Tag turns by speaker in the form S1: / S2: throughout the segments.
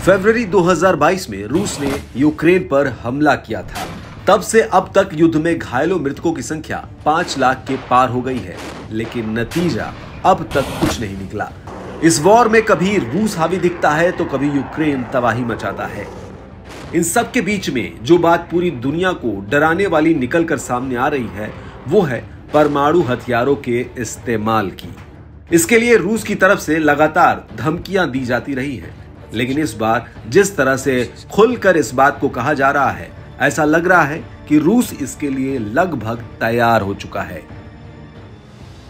S1: फरवरी 2022 में रूस ने यूक्रेन पर हमला किया था। तब से अब तक युद्ध में घायलों मृतकों की संख्या 5 लाख के पार हो गई है, लेकिन नतीजा अब तक कुछ नहीं निकला। इस वॉर में कभी रूस हावी दिखता है तो कभी यूक्रेन तबाही मचाता है। इन सब के बीच में जो बात पूरी दुनिया को डराने वाली निकलकर सामने आ रही है, वो है परमाणु हथियारों के इस्तेमाल की। इसके लिए रूस की तरफ से लगातार धमकियां दी जाती रही हैं, लेकिन इस बार जिस तरह से खुलकर इस बात को कहा जा रहा है, ऐसा लग रहा है कि रूस इसके लिए लगभग तैयार हो चुका है।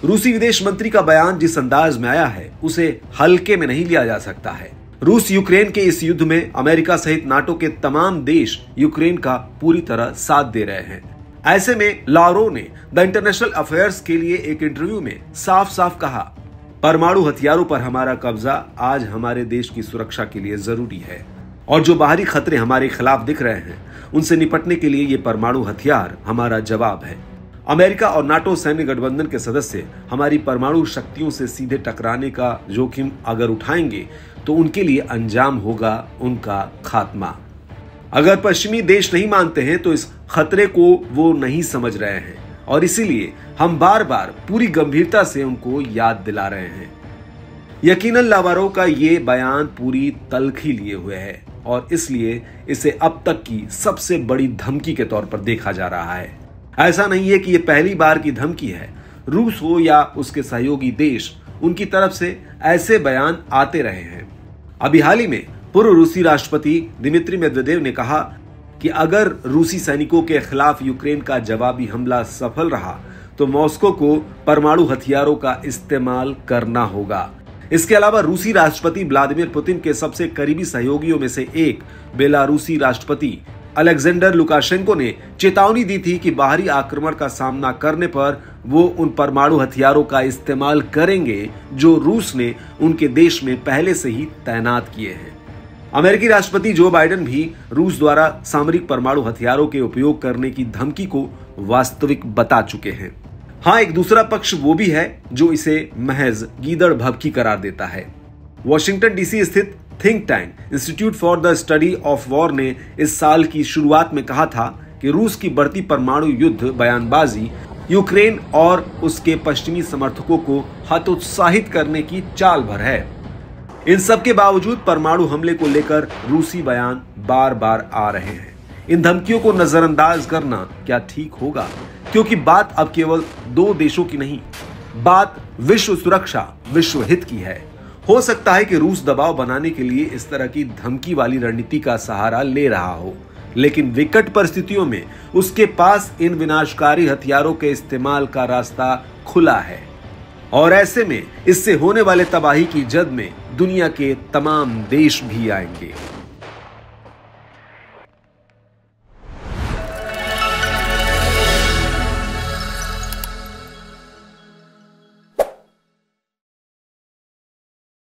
S1: रूसी विदेश मंत्री का बयान जिस अंदाज में आया है, उसे हल्के में नहीं लिया जा सकता है। रूस यूक्रेन के इस युद्ध में अमेरिका सहित नाटो के तमाम देश यूक्रेन का पूरी तरह साथ दे रहे हैं। ऐसे में लावरोव ने द इंटरनेशनल अफेयर्स के लिए एक इंटरव्यू में साफ साफ कहा, परमाणु हथियारों पर हमारा कब्जा आज हमारे देश की सुरक्षा के लिए जरूरी है, और जो बाहरी खतरे हमारे खिलाफ दिख रहे हैं, उनसे निपटने के लिए ये परमाणु हथियार हमारा जवाब है। अमेरिका और नाटो सैन्य गठबंधन के सदस्य हमारी परमाणु शक्तियों से सीधे टकराने का जोखिम अगर उठाएंगे तो उनके लिए अंजाम होगा उनका खात्मा। अगर पश्चिमी देश नहीं मानते हैं तो इस खतरे को वो नहीं समझ रहे हैं, और इसीलिए हम बार बार पूरी गंभीरता से उनको याद दिला रहे हैं। यकीनन लावरोव का ये बयान पूरी तल्खी लिए हुए है, और इसलिए इसे अब तक की सबसे बड़ी धमकी के तौर पर देखा जा रहा है। ऐसा नहीं है कि ये पहली बार की धमकी है। रूस हो या उसके सहयोगी देश, उनकी तरफ से ऐसे बयान आते रहे हैं। अभी हाल ही में पूर्व रूसी राष्ट्रपति दिमित्री मेदवेदेव ने कहा कि अगर रूसी सैनिकों के खिलाफ यूक्रेन का जवाबी हमला सफल रहा तो मॉस्को को परमाणु हथियारों का इस्तेमाल करना होगा। इसके अलावा रूसी राष्ट्रपति व्लादिमीर पुतिन के सबसे करीबी सहयोगियों में से एक बेलारूसी राष्ट्रपति अलेक्जेंडर लुकाशेंको ने चेतावनी दी थी कि बाहरी आक्रमण का सामना करने पर वो उन परमाणु हथियारों का इस्तेमाल करेंगे जो रूस ने उनके देश में पहले से ही तैनात किए हैं। अमेरिकी राष्ट्रपति जो बाइडेन भी रूस द्वारा सामरिक परमाणु हथियारों के उपयोग करने की धमकी को वास्तविक बता चुके हैं। हाँ, एक दूसरा पक्ष वो भी है जो इसे महज गीदड़ भभकी करार देता है। वॉशिंगटन डीसी स्थित think tank institute for the study of war ने इस साल की शुरुआत में कहा था कि रूस की बढ़ती परमाणु युद्ध बयानबाजी यूक्रेन और उसके पश्चिमी समर्थकों को हतोत्साहित करने की चाल भर है। इन सब के बावजूद परमाणु हमले को लेकर रूसी बयान बार बार आ रहे हैं। इन धमकियों को नजरअंदाज करना क्या ठीक होगा? क्योंकि बात अब केवल दो देशों की नहीं, बात विश्व सुरक्षा, विश्व हित की है। हो सकता है कि रूस दबाव बनाने के लिए इस तरह की धमकी वाली रणनीति का सहारा ले रहा हो, लेकिन विकट परिस्थितियों में उसके पास इन विनाशकारी हथियारों के इस्तेमाल का रास्ता खुला है, और ऐसे में इससे होने वाले तबाही की जद में दुनिया के तमाम देश भी आएंगे।